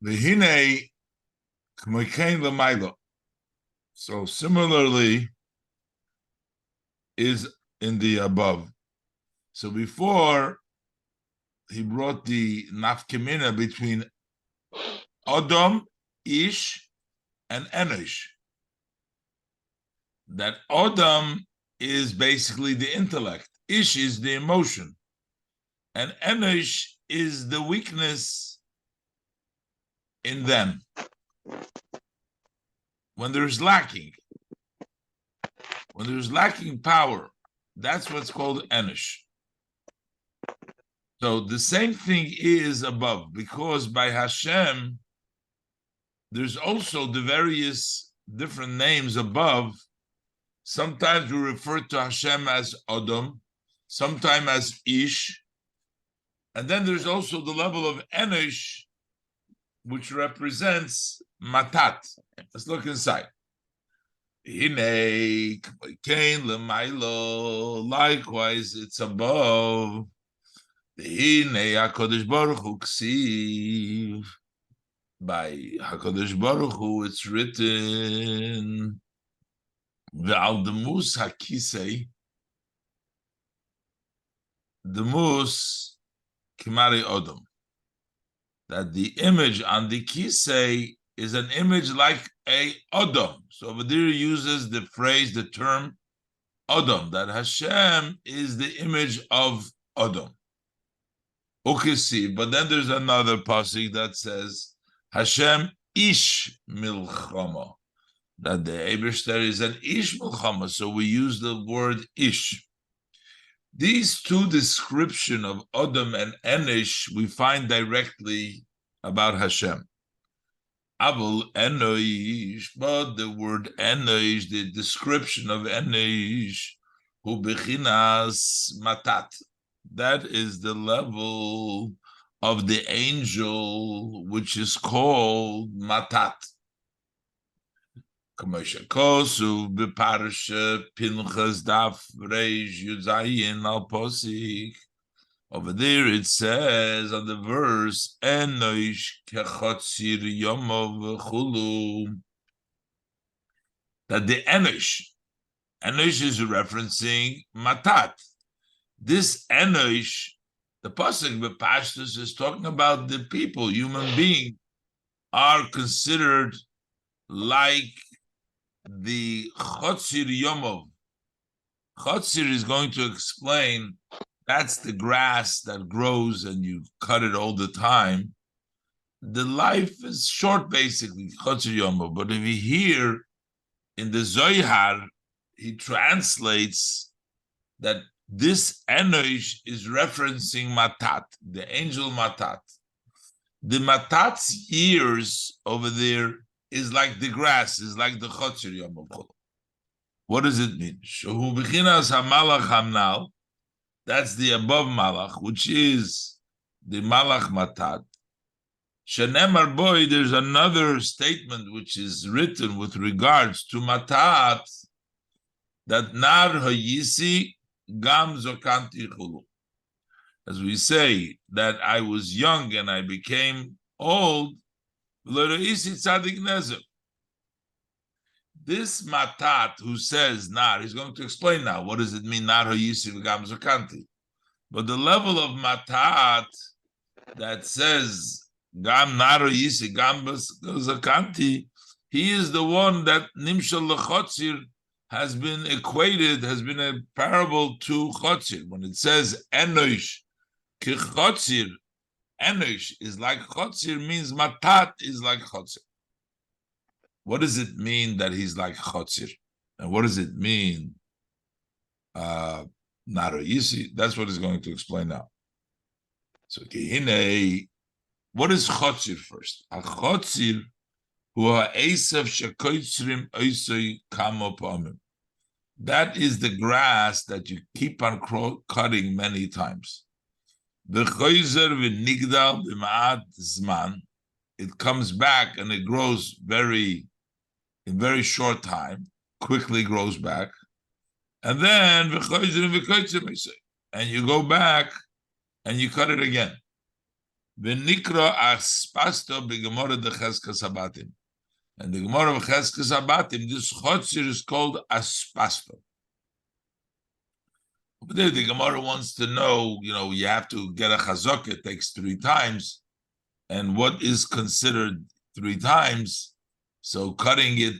V'hinei k'moikein l'maylo. So similarly is in the above. So before he brought the nafkemina between Odom, Ish, and Enosh. That Odom is basically the intellect. Ish is the emotion. And Enosh is the weakness in them. When there's lacking power, that's what's called Enosh. So the same thing is above, because by Hashem, there's also the various different names above. Sometimes we refer to Hashem as Odom, sometimes as Ish, and then there's also the level of Enosh, which represents Matat. Let's look inside. Likewise, it's above. HaKadosh Baruch Hu ksiv. By HaKadosh Baruch Hu, it's written, Ve'al demus hakisei, demus kimari odom. That the image on the kisei is an image like a odom. So over there he uses the phrase, the term odom, that Hashem is the image of odom. Okay, see, but then there's another pasuk that says Hashem ish milchama, that the Eibishter is an ish milchama, so we use the word ish. These two descriptions of Odom and Enosh we find directly about Hashem. Abul Enosh, but the word Enosh, the description of Enosh, hu bechinas matat, that is the level of the angel, which is called Matat. Kosu beparsha Pinchas daf reish yuzayin al posik. Over there it says on the verse Enosh kechotzir yomov chulu, that the Enosh is referencing Matat. This Enosh, the pasuk b'Pashtus is talking about the people, human beings, are considered like the Chotzir Yomov. Chotzir is going to explain that's the grass that grows and you cut it all the time. The life is short, basically, Chotzir Yomov. But if you hear in the Zohar, he translates that this Enosh is referencing Matat, the angel Matat. The Matat's years over there is like the grass, is like the Chotzir Yom Kol. What does it mean? Shehu b'chinas hamalach hamnal, that's the above malach, which is the malach Matat. Shenemar boy, there's another statement which is written with regards to Matat, that nar hayisi gam zokanti chulu. As we say, that I was young and I became old. This Matat who says nar, he's going to explain now what does it mean nar hayisi gam zokanti. But the level of Matat that says gam nar hayisi gam zokanti, he is the one that nimshal lechotzir has been equated, has been a parable to Chotzir. When it says Enosh, ki Chotzir, Enosh is like Chotzir, means Matat is like Chotzir. What does it mean that he's like Chotzir? And what does it mean, Naro Yisi? That's what he's going to explain now. So, what is Chotzir first? A Chotzir, that is the grass that you keep on cutting many times. It comes back and it grows in very short time, quickly grows back. And then, and you go back and you cut it again. V'nikra aspasto b'gemora de Cheskes Habatim. And the Gemara of Cheskes Habatim, this Chotzir is called aspasto. But there the Gemara wants to know, you have to get a chazok, it takes 3 times. And what is considered 3 times? So cutting it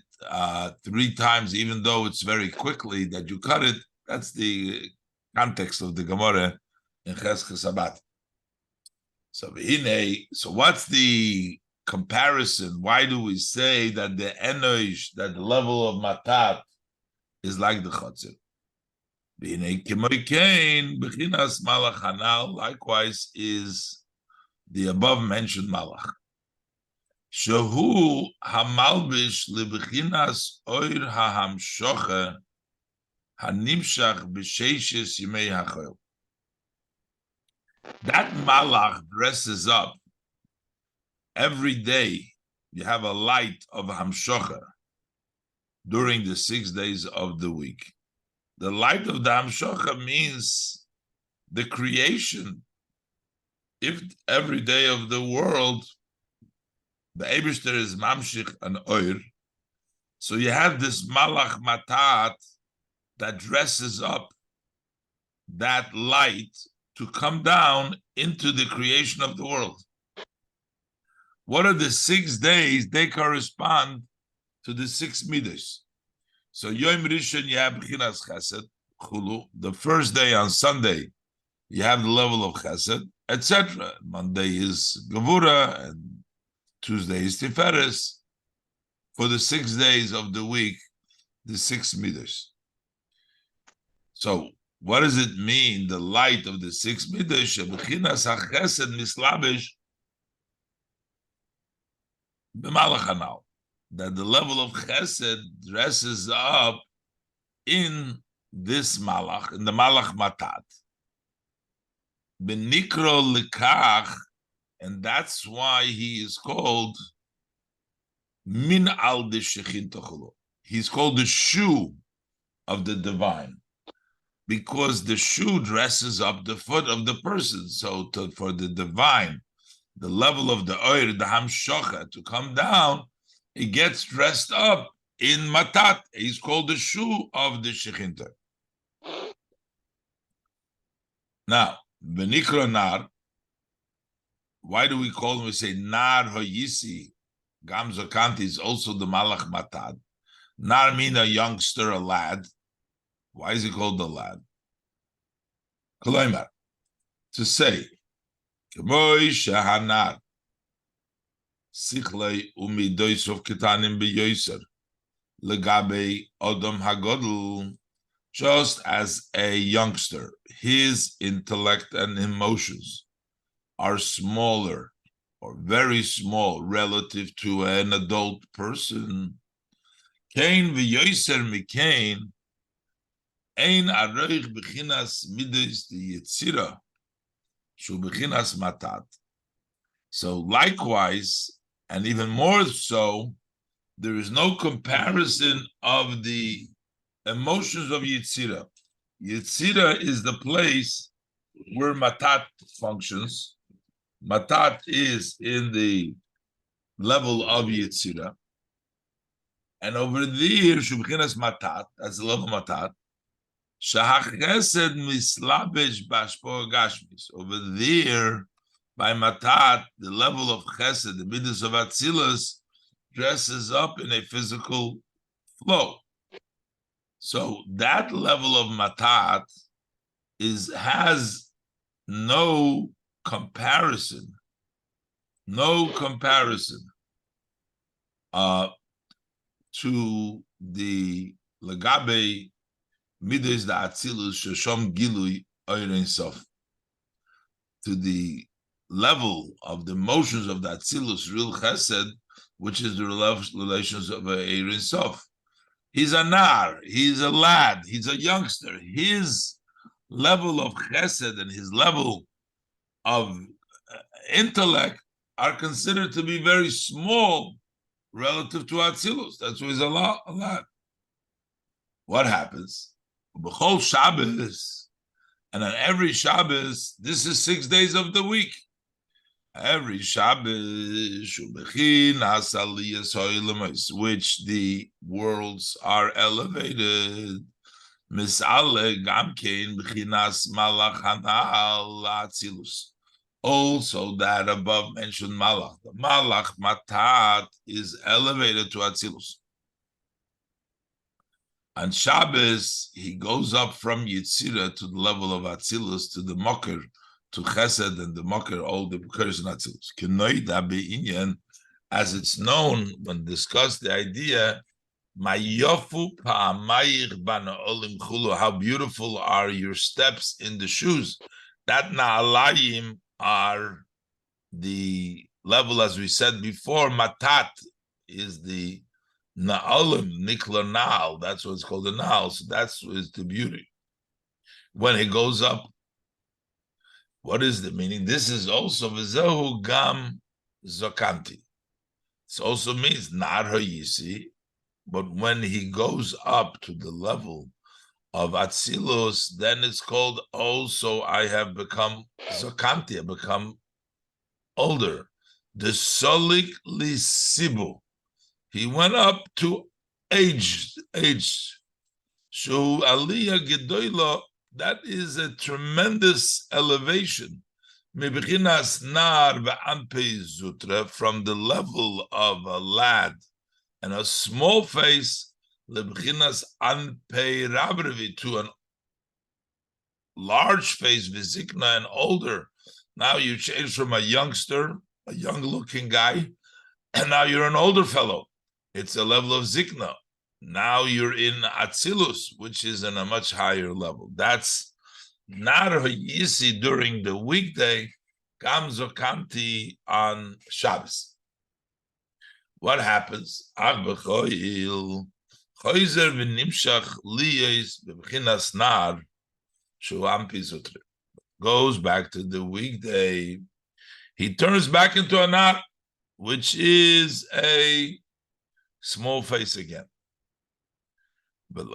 3 times, even though it's very quickly that you cut it, that's the context of the Gemara in Cheskes Habatim. So what's the comparison? Why do we say that the enosh, that the level of matat is like the chotzir? Likewise is the above mentioned malach. Shehu hamalbish lebechinas oir hahamshocha hanimshach b'sheishes yimei hachol. That malach dresses up every day. You have a light of hamshocha during the 6 days of the week. The light of the hamshocha means the creation. If every day of the world, the Eibishter is mamshich and oir, so you have this malach matat that dresses up that light to come down into the creation of the world. What are the 6 days? They correspond to the 6 midas. So Yom Rishon, you have B'chinas Chesed, Chulu. The first day on Sunday, you have the level of Chesed, etc. Monday is Gevura, and Tuesday is Tiferes. For the 6 days of the week, the 6 midas. So what does it mean, the light of the 6 midas? B'chinas HaChesed mislabish b'malach hanal. That the level of chesed dresses up in this malach, in the malach matat. Benikro likach, and that's why he is called min al de shechin. He's called the shoe of the divine, because the shoe dresses up the foot of the person. So for the divine, the level of the oir, the hamshocha, to come down, he gets dressed up in matat. He's called the shoe of the shechinta. Now, benikra nar. Why do we call him? We say nar hoyisi. Gamzo kanti is also the malach matat. Nar mean a youngster, a lad. Why is he called the lad? Koloimar, to say, k'moi shahanar. Sichlei umidoisov ketanim beyoser legabe odom hagodl. Just as a youngster, his intellect and emotions are smaller or very small relative to an adult person. Kain v'yoser mikain ein aroich b'chinas midos the yitzira shu b'chinas matat. So likewise, and even more so, there is no comparison of the emotions of Yitzira. Yitzira is the place where Matat functions. Matat is in the level of Yitzira. And over there, Shubchinas Matat, that's the level of Matat. Shahach Chesed mislabesh bashpo gashmis. Over there, by Matat, the level of Chesed, the midas of Atzilus, dresses up in a physical flow. So that level of Matat has no comparison to the Lagabe midas the Atzilus Shoshom Gilui Oirein Sof, to the level of the motions of the Atzilus, real Chesed, which is the relations of Eirin Sof. He's a nar, he's a lad, he's a youngster. His level of Chesed and his level of intellect are considered to be very small relative to Atzilus. That's why he's a lad. What happens? B'chol Shabbos, and on every Shabbos, this is 6 days of the week. Every Shabbos, which the worlds are elevated. Misale gamkein b'chinas malach hanal atzilus. Also, that above mentioned malach, the malach matat is elevated to atzilus. On Shabbos, he goes up from Yitzira to the level of atzilus to the mocker, to chesed and the mocker, all the occurs in atzilus. Kenoida be'inyan, as it's known when discussed the idea. How beautiful are your steps in the shoes. That na'alayim are the level, as we said before. Matat is the na'alim, nikla na'al. That's what's called the na'al. So that's the beauty. When it goes up, what is the meaning? This is also v'zehu gam zokanti. It also means nar ha'yisi. But when he goes up to the level of Atzilus, then it's called also I have become Zokanti, I become older. The Solik Lisibu. He went up to age. Shu Aliyah Gedoyla, that is a tremendous elevation. Mebichinas Nar Ve'anpei Zutra, from the level of a lad and a small face, lebchinas anpei rabrevi, to a large face, vizikna, and older. Now you change from a youngster, a young-looking guy, and now you're an older fellow. It's a level of zikna. Now you're in atzilus, which is in a much higher level. That's nar hayisi during the weekday, gam zokanti on Shabbos. What happens? Goes back to the weekday. He turns back into a nar, which is a small face again. But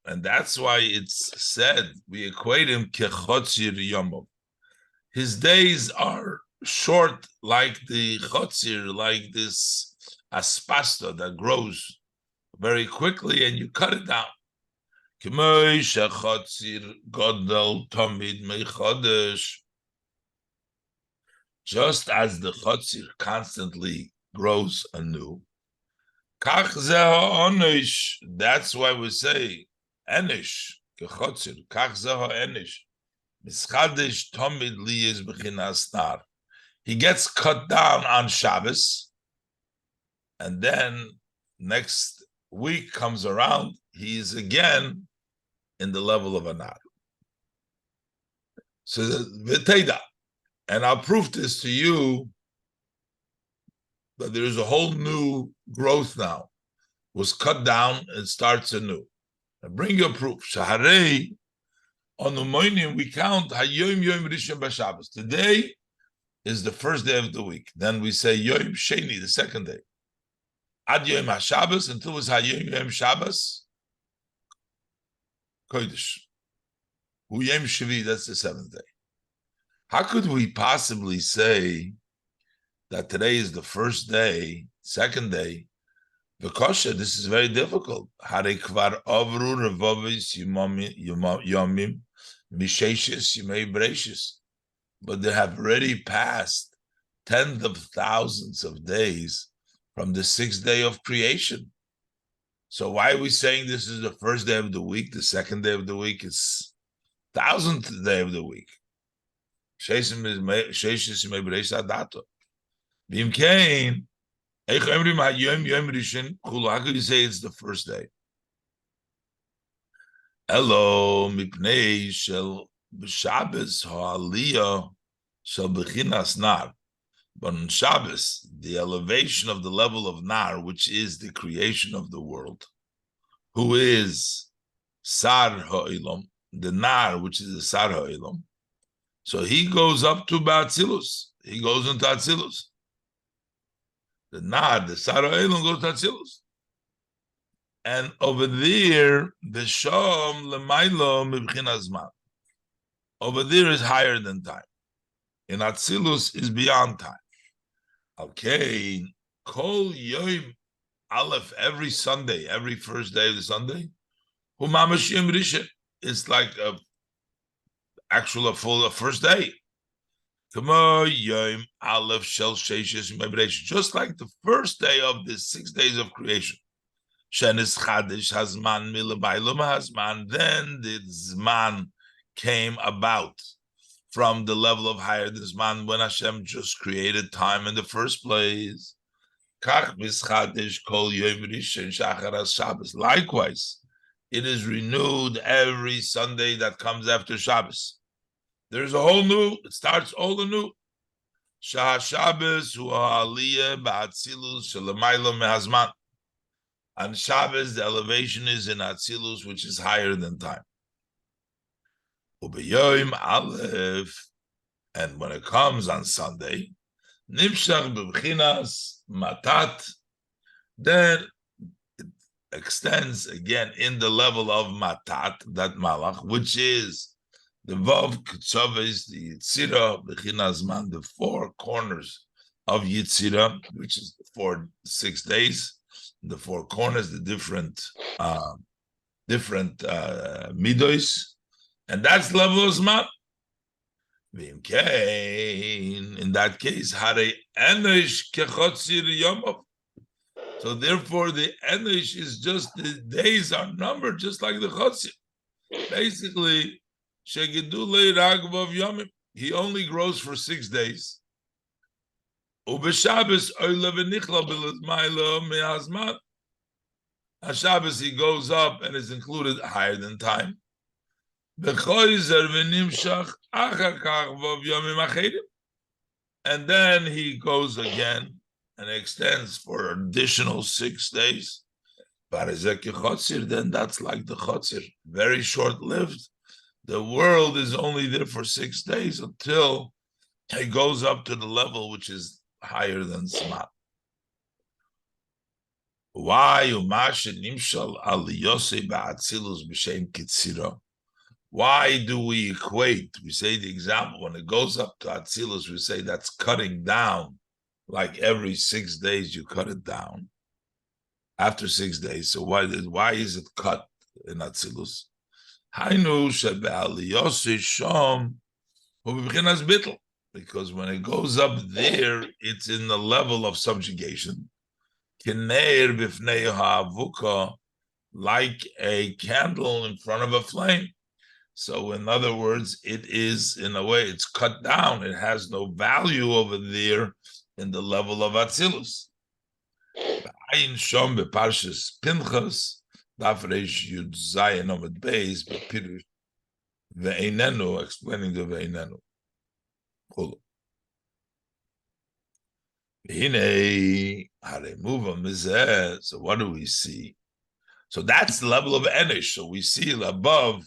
and that's why it's said we equate him kechotzir yomov. His days are short, like the chotzir, like this aspasta that grows very quickly, and you cut it down. Just as the chotzir constantly grows anew, that's why we say enish kechotzir, kach zeho enish. He gets cut down on Shabbos, and then next week comes around, he's again in the level of a nar. So v'teida, and I'll prove this to you that there is a whole new growth now. Was cut down and starts anew. And bring your proof. Shaharei. On the morning, we count Hayom Yom Rishon B'Shabbos. Today is the first day of the week. Then we say Yom Sheni, the second day. Ad Yom HaShabbos, until it's Hayom Yom Shabbos, Kodesh. Yom Shvi, that's the seventh day. How could we possibly say that today is the first day, second day? Because this is very difficult. Hare kvar avru revavis yomim misheshis yimei breishis. But they have already passed tens of thousands of days from the sixth day of creation. So why are we saying this is the first day of the week? The second day of the week is 1000th day of the week. Sheshis yimei breishis adato. Bimkein. How could you say it's the first day? Hello, mipnei shel b'Shabbos ha'aliyah shel b'chinas nar. But on Shabbos, the elevation of the level of nar, which is the creation of the world, who is sar ha'ilom, the nar, which is the sar ha'ilom. So he goes up to Ba'atzilus. He goes into Atzilus. The Nad, the Sar Ha'ilom goes to Atzilus. And over there, the Shom L'maylo Mibchin Azman. Over there is higher than time. in Atzilus is beyond time. Okay, Kol Yom Aleph, every Sunday, every first day of the Sunday, Humamash Yom Rishon. It's like a first day. Just like the first day of the 6 days of creation. Then the Zman came about from the level of higher than Zman when Hashem just created time in the first place. Likewise, it is renewed every Sunday that comes after Shabbos. There's a whole new, it starts all anew. Shah Shabbos hu ha'aliyah ba'atzilus shelamaylo mehazman. On Shabbos, the elevation is in Atzilus, which is higher than time. Ubeyoim Aleph, and when it comes on Sunday, Nimshach b'bchinas matat, then it extends again in the level of matat, that malach, which is the Vav Ketzaves, the Yitzira, Bechinas Man, the 4 corners of Yitzira, which is for 6 days, the 4 corners, the different midos, and that's the level of Zman. In that case, Hare Enosh Kechotzir Yomov. So therefore, the Enosh is just, the days are numbered just like the Chotzir. Basically, he only grows for 6 days. On Shabbos he goes up and is included higher than time. And then he goes again and extends for additional 6 days. Then that's like the Chotzir, very short-lived. The world is only there for 6 days until it goes up to the level which is higher than Zman. Why do we equate? We say the example, when it goes up to Atzilus, we say that's cutting down, like every 6 days you cut it down. After 6 days, so why is it cut in Atzilus? Because when it goes up there, it's in the level of subjugation. Like a candle in front of a flame. So in other words, it is, in a way, it's cut down. It has no value over there in the level of Atzilus. Pinchas, Ve'einenu, explaining the Ve'einenu. So what do we see? So that's the level of Enish. So we see above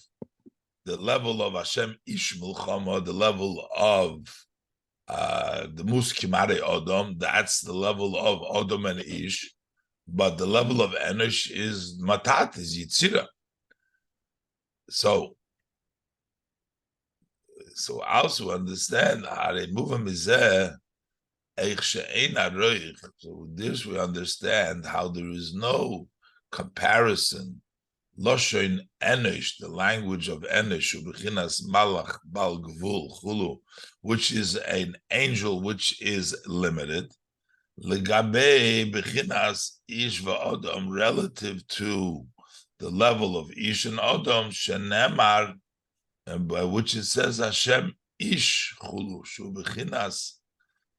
the level of Hashem Ish Milchama, the level of the Muskimare Odom, that's the level of Odom and Ish. But the level of Enish is Matat, is Yitzira. So also understand so with this we understand how there is no comparison. Loshoin Enish, the language of Enish, Ubechinas Malach Bal Gvul Chulu, which is an angel which is limited. Legabe Bechinas Ish va'odom, relative to the level of Ish and Odom, Shenemar, by which it says Hashem Ish Chulu, Shubechinas.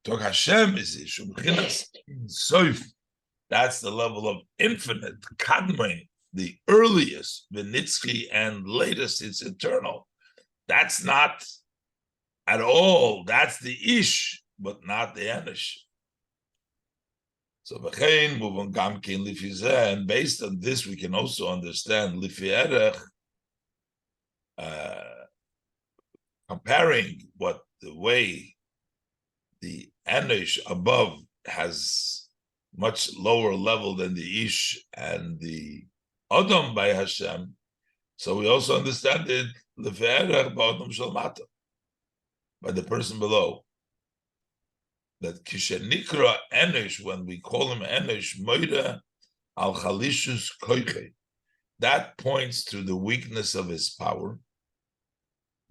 Talk Hashem is Ish, Shubechinas Soif. That's the level of infinite, Kadmon, the earliest, Venitzki, and latest, it's eternal. That's not at all, that's the Ish, but not the Enish. So, and based on this, we can also understand comparing what the way the Enish above has much lower level than the Ish and the Odom by Hashem. So we also understand it by the person below. that kishenikra enish, when we call him enish, moira al chalishus koiche, that points to the weakness of his power.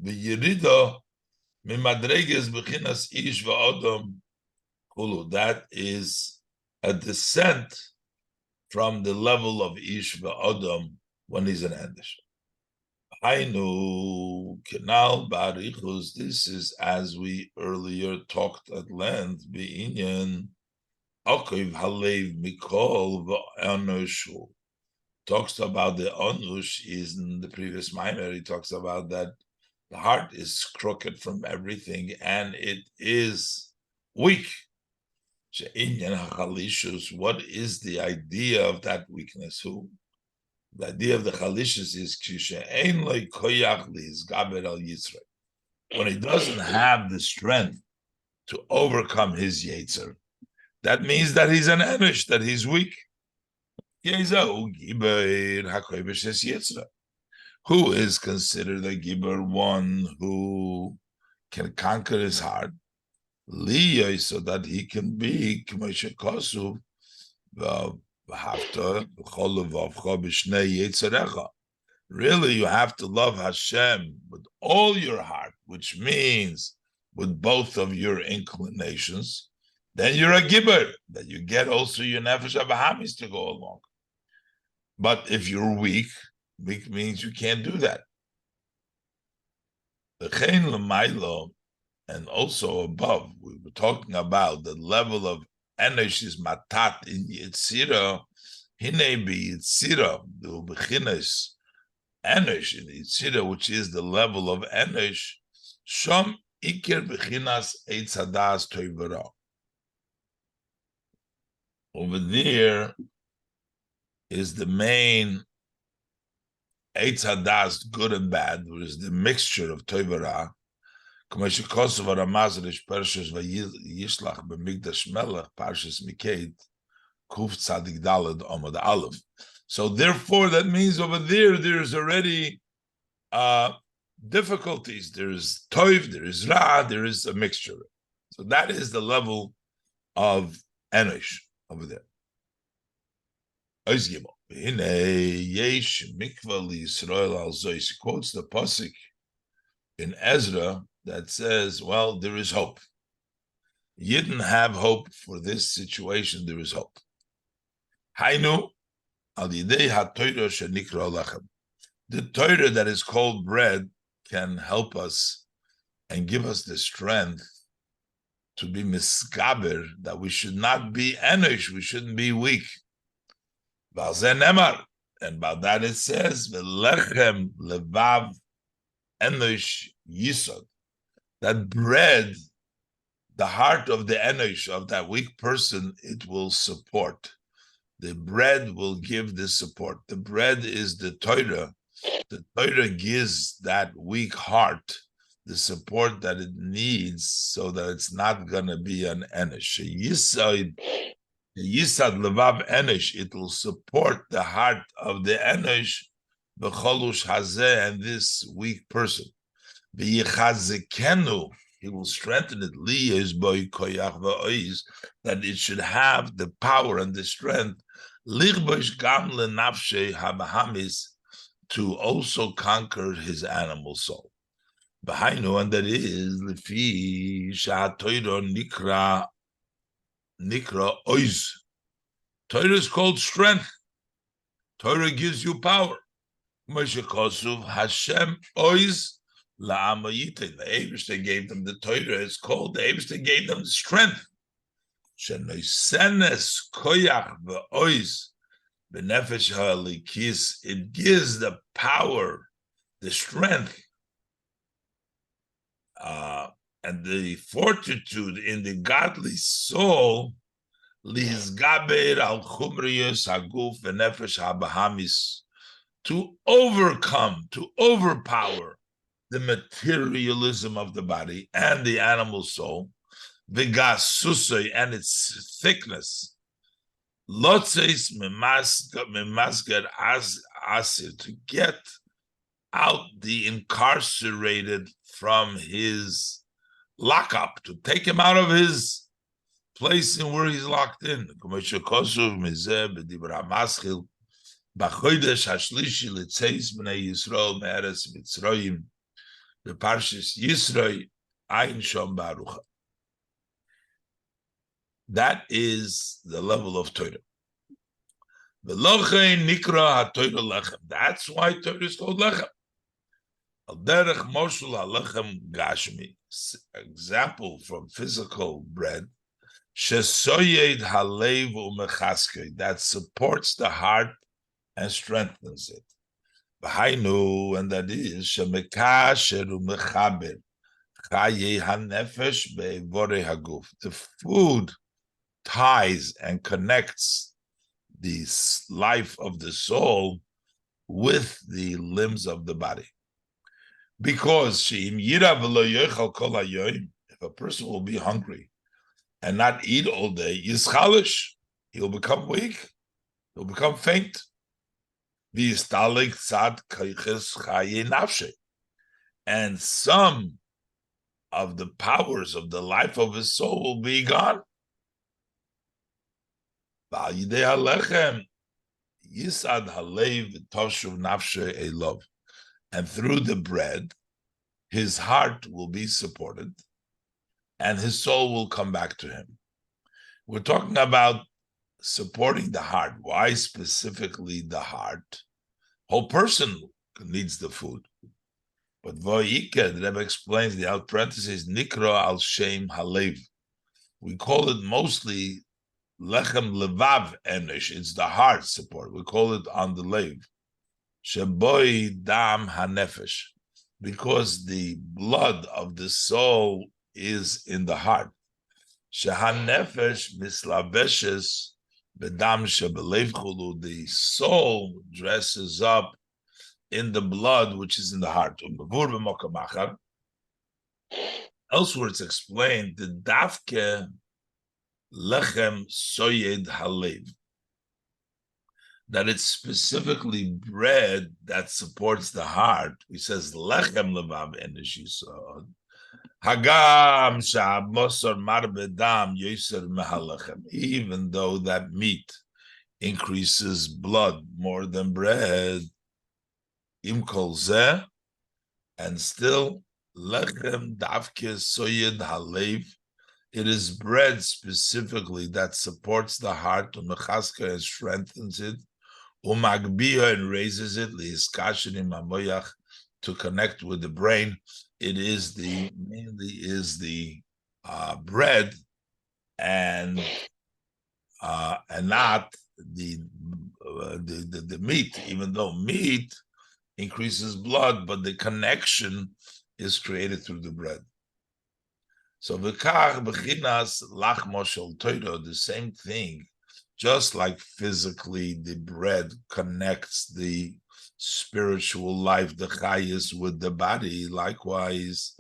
V'yirida mimadreges b'chinas ish v'odom kulu, that is a descent from the level of ish v'odom when he's an enish. Hainu kenal barichus. This is as we earlier talked at length. Be'inyan okiv halev mikol v'anushu. Talks about the onush is in the previous Mamer. He talks about that the heart is crooked from everything and it is weak. She'inyan hachalishus. What is the idea of that weakness? Who? The idea of the chalishus is when he doesn't have the strength to overcome his yetzer, that means that he's an enish, that he's weak. Who is considered a giber? One who can conquer his heart, so that he can be really, you have to love Hashem with all your heart, which means with both of your inclinations. Then you're a gibber, that you get also your nefesh abahamis to go along. But if you're weak, weak means you can't do that. And also above, we were talking about the level of enish is matat in Yitzira. Hine be Yitzira, the bechinas enish in Yitzira, which is the level of enish. Shom iker bechinas eitz hadas toivara. Over there is the main eitz hadas, good and bad, which is the mixture of toivara. So therefore, that means over there's already difficulties. There is toiv, there is ra, there is a mixture. So that is the level of enish over there. He quotes the pasuk in Ezra that says, well, there is hope. You didn't have hope for this situation, there is hope. Hainu al yidei ha-Torah shenikra lechem. The Torah that is called bread can help us and give us the strength to be misgaber, that we should not be enish, we shouldn't be weak. And by that it says, v'lechem levav enish yisod, that bread, the heart of the enish, of that weak person, it will support. The bread will give the support. The bread is the Torah. The Torah gives that weak heart the support that it needs so that it's not going to be an enish. Yisad levav enish, it will support the heart of the enish, b'cholush hazeh, and this weak person. V'yichazekenu, he will strengthen it, that it should have the power and the strength, to also conquer his animal soul. And that is nikra oiz. Torah is called strength. Torah gives you power. Hashem oiz. The Eibishter gave them the Torah. It's called the Eibishter gave them the strength. It gives the power, the strength, and the fortitude in the godly soul. To overcome, to overpower the materialism of the body and the animal soul, the gasusay and its thickness, lotzeis memasger asir, to get out the incarcerated from his lockup, to take him out of his place in where he's locked in. B'chodesh hashlishi l'tzeis b'nei Yisrael me'eretz Mitzrayim b'parshas Yisroi ayin shom barucha. That is the level of Torah. V'lochein nikra ha-Torah lechem. That's why Torah is called lechem. Al derech moshul ha-lechem gashmi. Example from physical bread. Shesoyed halev u'mechaskei. That supports the heart and strengthens it. V'hainu, and that is shemekasher u'mechaber chaye hanefesh be'evore haguf. The food ties and connects the life of the soul with the limbs of the body. Because she'im yira v'lo yochal kol hayoyim, if a person will be hungry and not eat all day, yischalish, he'll become weak, he'll become faint. V'yistalik tzad kayches chaye nafshe, and some of the powers of the life of his soul will be gone. V'al halechem yisad halev toshuv nafshe elov, and through the bread, his heart will be supported, and his soul will come back to him. We're talking about supporting the heart. Why specifically the heart? Whole person needs the food. But Voike, the Rebbe explains the out parenthesis, Nikra al Shem Halev. We call it mostly Lechem Levav Enish. It's the heart support. We call it on the lev. Sheboi Dam Hanefesh. Because the blood of the soul is in the heart. Shehanefesh Mislaveshes Bedam Shebelev Chulu. The soul dresses up in the blood which is in the heart. Elsewhere it's explained the Dafke Lechem Soyed Halev, that it's specifically bread that supports the heart. He says Lechem Levav Enish Yisod. Hagam Sha'abosor Marbedam Yoser Mehalechem. Even though that meat increases blood more than bread, Im Kol Zeh, and still Lechem Davke Soyed Halev. It is bread specifically that supports the heart, Umechaska, and strengthens it, Umagbiya, and raises it, Liiskashirim Mamer, to connect with the brain. It is mainly bread and not the meat, even though meat increases blood, but the connection is created through the bread. So v'kach b'chinas lachmo shel Torah, the same thing, just like physically the bread connects the spiritual life, the chayis, with the body. Likewise,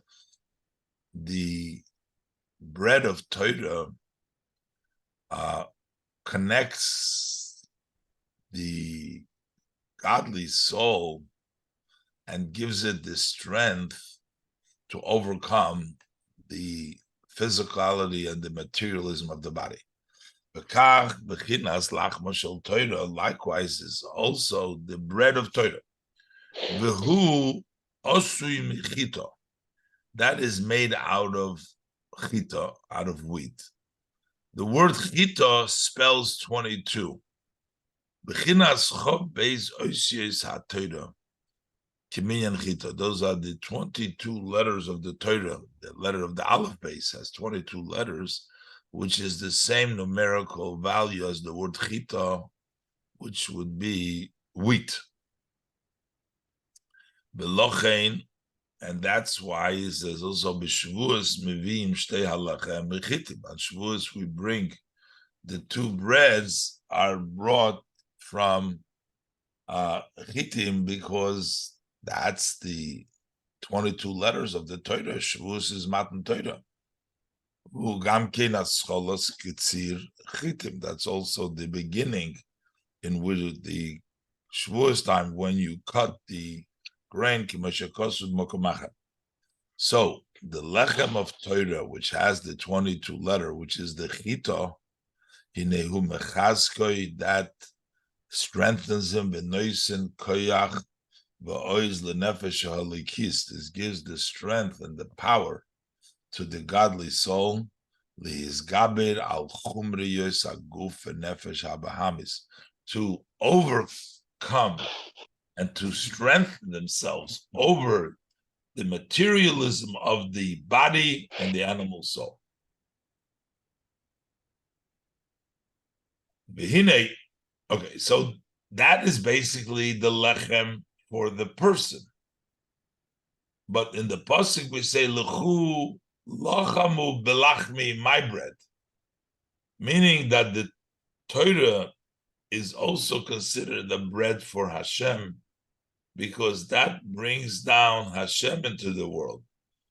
the bread of Torah connects the godly soul and gives it the strength to overcome the physicality and the materialism of the body. Likewise is also the bread of Torah. That is made out of chita, out of wheat. The word chita spells 22. Those are the 22 letters of the Torah. The letter of the Aleph base has 22 letters, which is the same numerical value as the word chita, which would be wheat. Belochein, and that's why it says also b'shvuos mevim shtei halachem mechitim. On Shavuos we bring the two breads are brought from chitim, because that's the 22 letters of the Torah. Shavuos is Matan Torah. That's also the beginning in which the Shavuos time when you cut the grain. So the lechem of Torah, which has the 22 letter, which is the chito, hinehu mechazkoi, that strengthens him, v'noisen koyach, v'oiz lenefesh halikis. This gives the strength and the power to the godly soul, liizgaber al chumriyos aguf v'nefesh habahamis, to overcome and to strengthen themselves over the materialism of the body and the animal soul. Okay, so that is basically the lechem for the person. But in the pasuk we say lechu lachamu belachmi, my bread, meaning that the Torah is also considered the bread for Hashem, because that brings down Hashem into the world.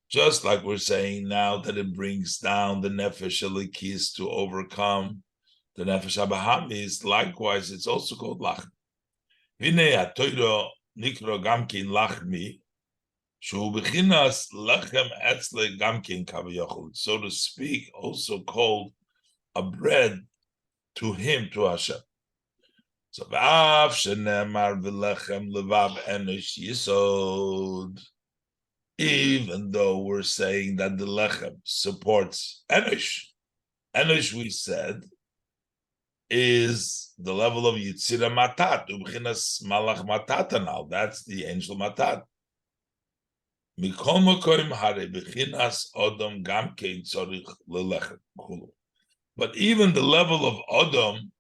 Just like we're saying now that it brings down the Nefesh Elikis to overcome the Nefesh Abahamis, likewise, it's also called Lachm. Vinei HaTorah nikro gamkin lachmi, shu bechinas lechem etzle gamkin kaviyachol, so to speak, also called a bread to him, to Hashem. So v'av shenemar v'lechem levav enosh yisod, even though we're saying that the lechem supports enosh, enosh we said is the level of Yitzira Matat, Ubchinas Malach Matatanal, that's the angel Matat. Mikol Mokoim Hare Bechinas Odom Gamkein Tzorich Lelechem. But even the level of Odom,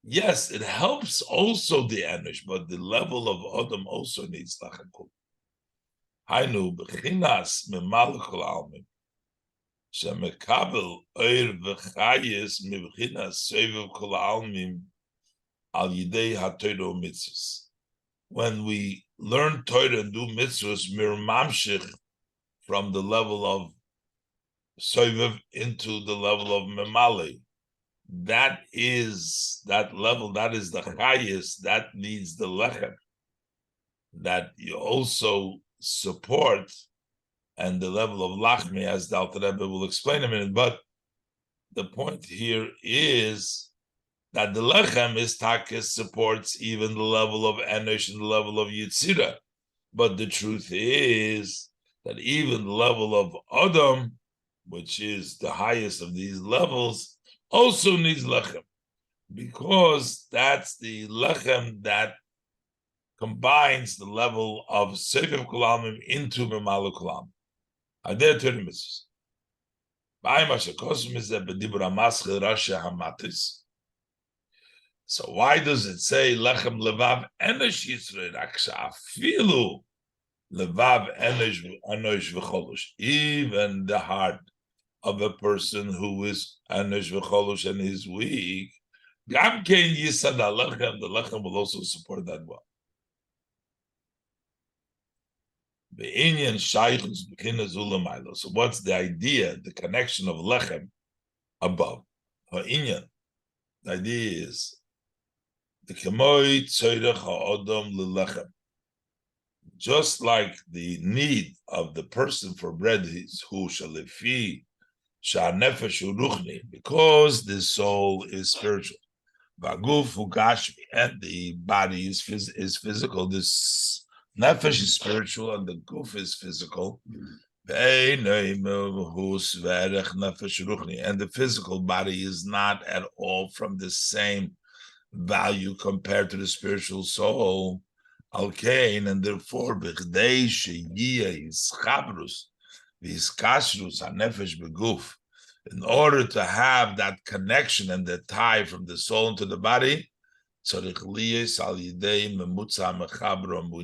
yes, it helps also the Enosh, but the level of Odom also needs Lechem. Hainu Bechinas Memalchul Almim. Shemekabel oir v'chayis mivchinas seviv kol almim al yidei haTorah mitzvos. When we learn Torah and do mitzvos, mir mamshich from the level of seviv into the level of memale. That is that level. That is the chayis. That needs the lechem. That you also support. And the level of lachmi, as the Alter Rebbe will explain in a minute. But the point here is that the lechem is takis, supports even the level of enosh and the level of yitzira. But the truth is that even the level of Adam, which is the highest of these levels, also needs lechem, because that's the lechem that combines the level of sefer kulamim into memalu kulam. So why does it say lechem levav enosh yisrael aksha afilu levav enosh v'cholosh, even the heart of a person who is enosh v'cholosh and is weak, gam kein yisad lechem, the lechem will also support that well. So what's the idea, the connection of lechem above? The idea is the kemoi tzorech ha'odom lelechem. Just like the need of the person for bread is who shalefi sha'nefesh uruchni, because the soul is spiritual. V'aguf ugashmi, and the body is physical. This nefesh is spiritual and the guf is physical. And the physical body is not at all from the same value compared to the spiritual soul. And therefore, in order to have that connection and the tie from the soul into the body, we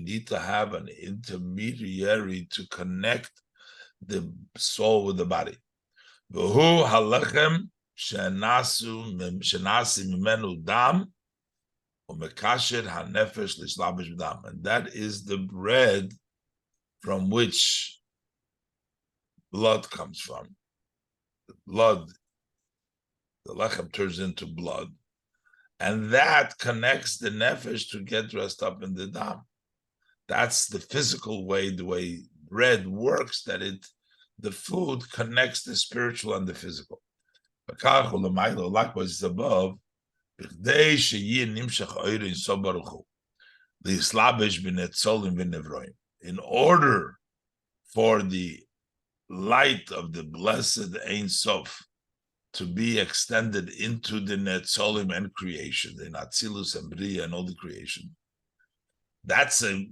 need to have an intermediary to connect the soul with the body. And that is the bread from which blood comes from. The blood, the lechem turns into blood. And that connects the nefesh to get dressed up in the dam. That's the physical way, the way bread works, that it the food connects the spiritual and the physical. Likewise, it's above. In order for the light of the blessed Ein Sof to be extended into the Netzolim and creation, in Atzilus and Bria and all the creation. That's a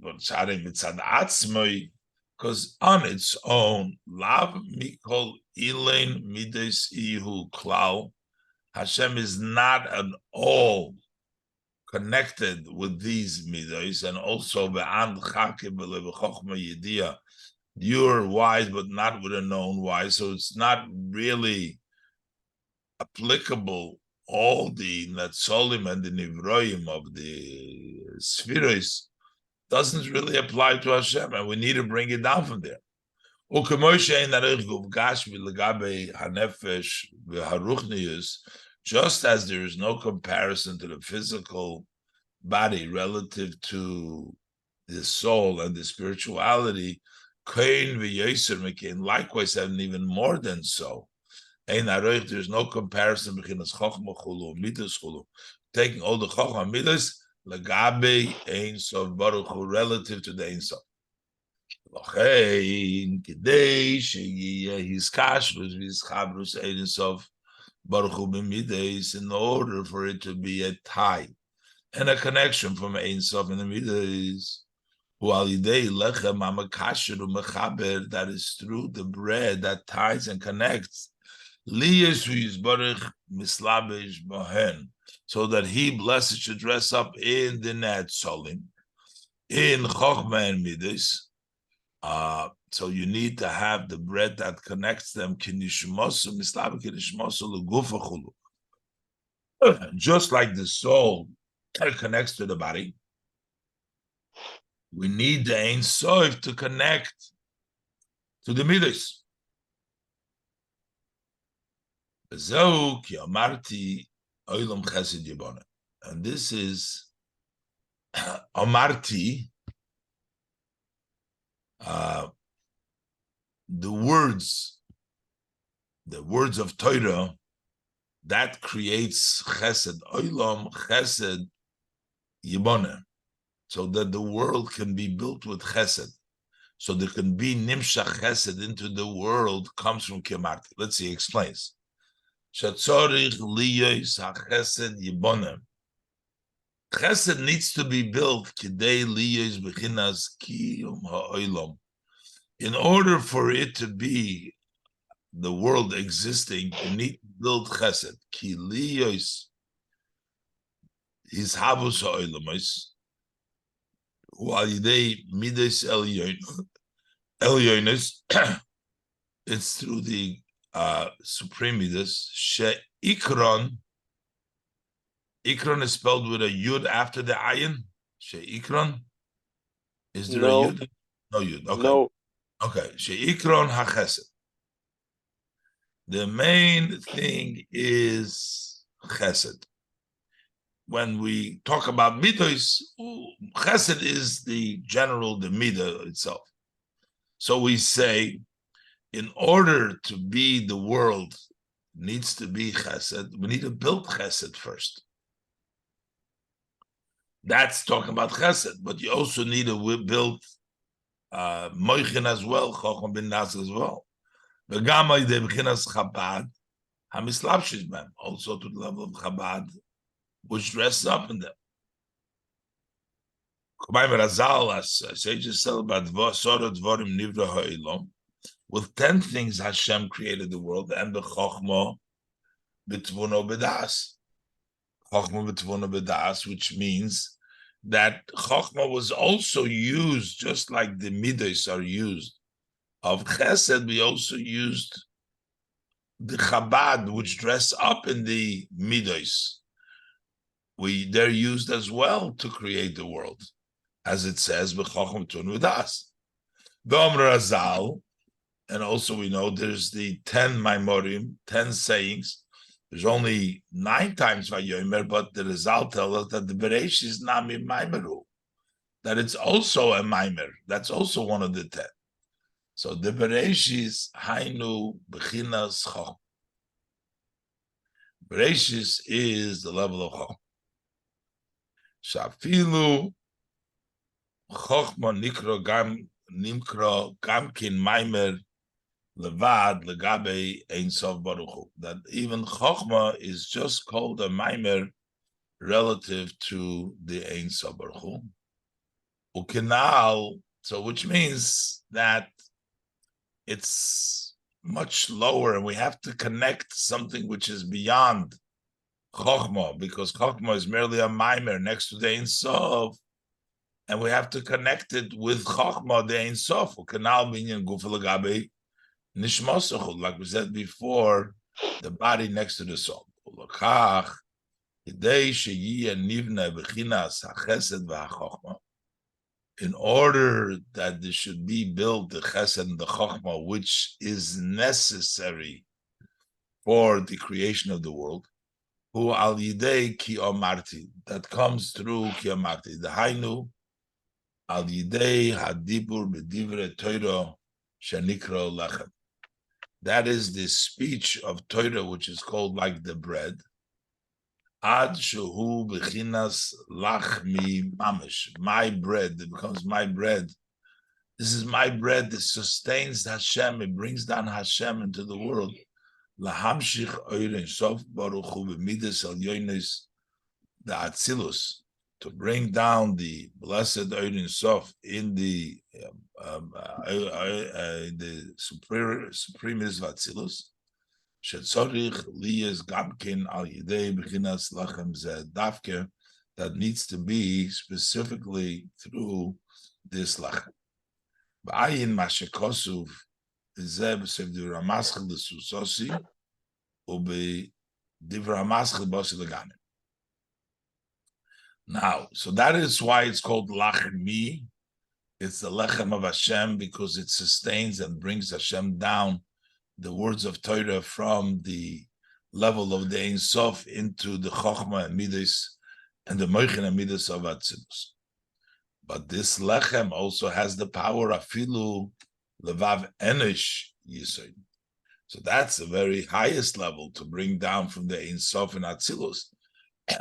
because on its own, Lav Mikol Ilain Mides Ihu Klau, Hashem is not at all connected with these midos, and also you're wise, but not with a known wise. So it's not really applicable. All the Netzolim and the Nivroim of the Spheres doesn't really apply to Hashem, and we need to bring it down from there. Just as there is no comparison to the physical body relative to the soul and the spirituality, likewise, and even more than so, there's no comparison between taking all the Chochma Midas Lagabe Ein Sof Baruch Hu relative to the Ein Sof. In order for it to be a tie and a connection from Ein Sof and the Midas, that is through the bread that ties and connects, so that he, blessed, should dress up in the Netzolim, in Chochmah and Midas. So you need to have the bread that connects them, just like the soul connects to the body. We need the Ein Sof to connect to the Midas. And this is Amarti, the words of Torah that creates Chesed, Olam Chesed Yiboneh, so that the world can be built with Chesed, so there can be Nimshach Chesed into the world, comes from Kemarti. Let's see, he explains. Shatzorich liyos hachesed yibonem. Chesed needs to be built kidei liyos bechinas kiyum ha'olam. In order for it to be the world existing, you need to build chesed. Ki liyos his havus ha'olamos u'alidei midas elyonis. It's through the supreme midas. She'ikron. Ikron is spelled with a yud after the ayin. She'ikron. Is there a yud? No yud. Okay. No. Okay. She'ikron hachesed. The main thing is chesed. When we talk about midos, chesed is the midah itself. So we say, in order to be the world needs to be chesed, we need to build chesed first. That's talking about chesed, but you also need to build moichin as well, chochma bin nas as well. V'gama yidei b'chinas Chabad, hamislabshish b'hem, also to the level of Chabad, which dresses up in them. With 10 things Hashem created the world, and the Chochmah b'tvuno b'das. Chochmah b'tvuno b'das, which means that Chochmah was also used, just like the Midos are used. Of Chesed, we also used the Chabad, which dress up in the Midos. They're used as well to create the world, as it says, b'Chochmah b'tvuno b'das. V'omer Razal. And also we know there's the 10 Maimorim, 10 sayings. There's only 9 times Vayomer, but the result tells us that the Bereish is Nami Maimeru, that it's also a Maimer. That's also one of the 10. So the Bereshis Hainu Bechinas Chok. Bereshis is the level of Chok. Shafilu Chochma Nikro Gam Nimkro Gamkin Maimer Levad Legabe Ein Sof Baruch Hu. That even Chochma is just called a Maimer relative to the Ein Sof Baruch Hu. Ukenal, so which means that it's much lower, and we have to connect something which is beyond Chochma, because Chochma is merely a Maimer next to the Ein Sof, and we have to connect it with Chochma, the Ein Sof. Ukenal Binyan Guf Legabe Nishmosachu, like we said before, the body next to the soul. In order that there should be built the chesed and the chokhmah, which is necessary for the creation of the world, who al yidei ki omarti, that comes through ki omarti, the hainu al yidei hadibur b'divrei Torah shenikro lechem. That is the speech of Torah, which is called like the bread. Ad shehu bechinas lachmi mamish. My bread, it becomes my bread. This is my bread that sustains Hashem. It brings down Hashem into the world. Lahamshich oirin sof baruch hu b'midas al yonis the atzilus, to bring down the blessed oirin sof in the supreme atzilus. Shetzorich liyes gamkin al yidei bechinas lachem zeh davke, that needs to be specifically through this lachem. Ba'ayin mashekosuv zeh b'sev divra maschel l'susosi u'be divra maschel b'osi l'ganim. Now, so that is why it's called lachmi. It's the lechem of Hashem, because it sustains and brings Hashem down, the words of Torah, from the level of the Ein Sof into the Chochmah and Midas and the Moichin and Midas of Atzilus. But this lechem also has the power of Afilu Levav Enish Yisod. So that's the very highest level to bring down from the Ein Sof and Atzilus.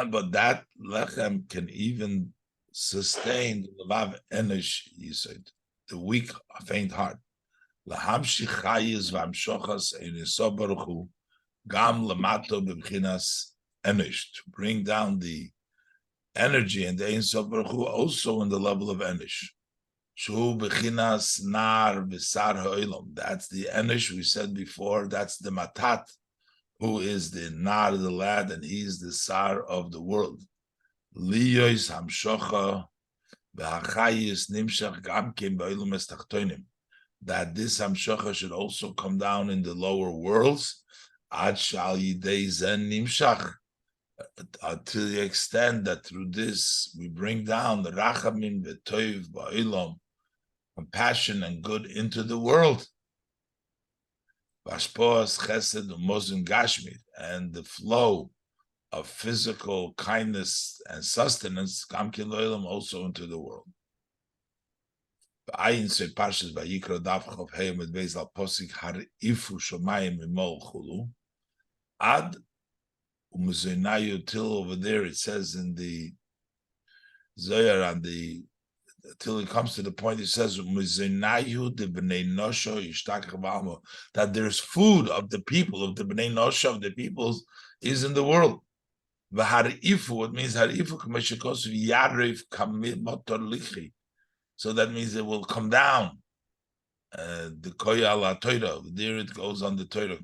But that lechem can even sustain Levav Enish Yisod, the weak, faint heart. Lahamshi chayis v'amshochas ein Sof baruch hu gam lamato b'bchinas enish, to bring down the energy and the Ein Sof baruch hu also in the level of enish. Shu b'chinas nar v'sar ha'olam. That's the enish we said before. That's the matat, who is the nar, the lad, and he's the sar of the world. Liyois hamshocha v'hachayis nimshach gam kim ba'olam estachtonim. That this hamshocha should also come down in the lower worlds, ad shal yidei zen nimshach, to the extent that through this we bring down the rachamim v'toiv ba'olam, compassion and good into the world. Vashpoas chesed u'mozun gashmit, and the flow of physical kindness and sustenance, gamkin lo'olam, also into the world. Ayin se parshas vayikra daf chav hey med beis al posik har ifu shomayim imol chulu ad umezenayu, till over there it says in the Zohar, and the till it comes to the point it says umezenayu de bnei nosho yishtak v'amo, that there's food of the people, of the bnei nosho, of the peoples, is in the world. V'har ifu, it means har ifu k'meshikos v'yarev kamid motor lichi. So that means it will come down. The koya ala Torah, there it goes on the Torah.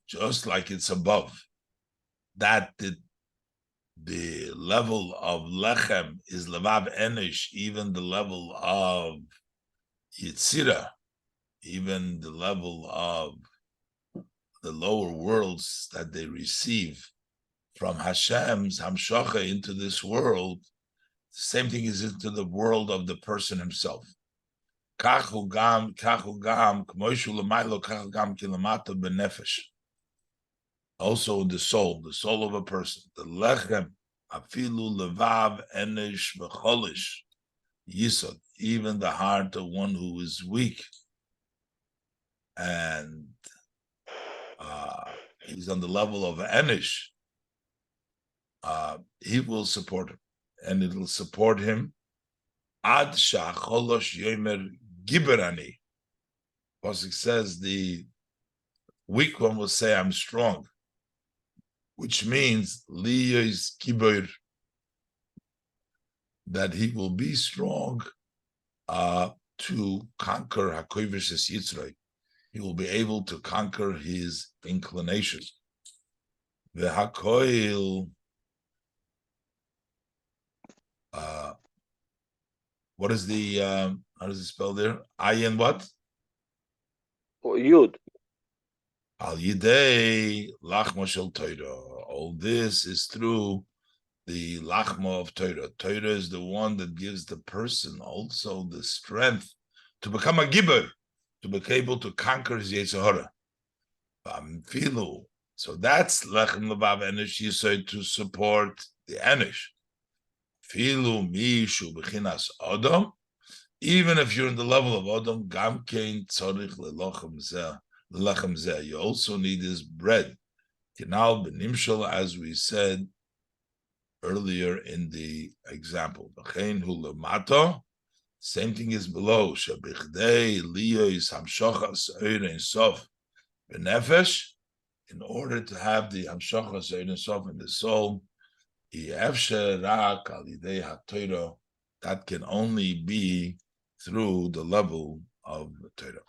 Just like it's above. That the level of lechem is levav enish, even the level of yitzira, even the level of the lower worlds that they receive from Hashem's hamshocha into this world. The same thing is into the world of the person himself. Also in the soul of a person, the lechem Afilu levav enish v'cholish yisod, even the heart of one who is weak and he's on the level of enish, he will support him, and it will support him. Ad shacholosh yomer giberani. Pasuk says the weak one will say, "I'm strong," which means liyos giber, that he will be strong to conquer hakoyvish yitzray. He will be able to conquer his inclinations. The hakoil. What is the how does it spell there? Ayin what? Yud. Al yidei lachma shel Torah. All this is through the lachma of Torah. Torah is the one that gives the person also the strength to become a gibber, to be able to conquer his Yetzer Hara. So that's lechem levav enish yisod, to support the enish. Filu mishu b'chinas adam. Even if you're in the level of Adam, gam kein tzorich lelachem zeh, you also need this bread. Kinal benimshal, as we said earlier in the example. B'chein hu lemato, same thing is below. Shebichdei liyos hamshachas ein sof benefesh, in order to have the hamshachas ein sof in the soul, yefshe rak al yidei haTorah, that can only be through the level of Torah.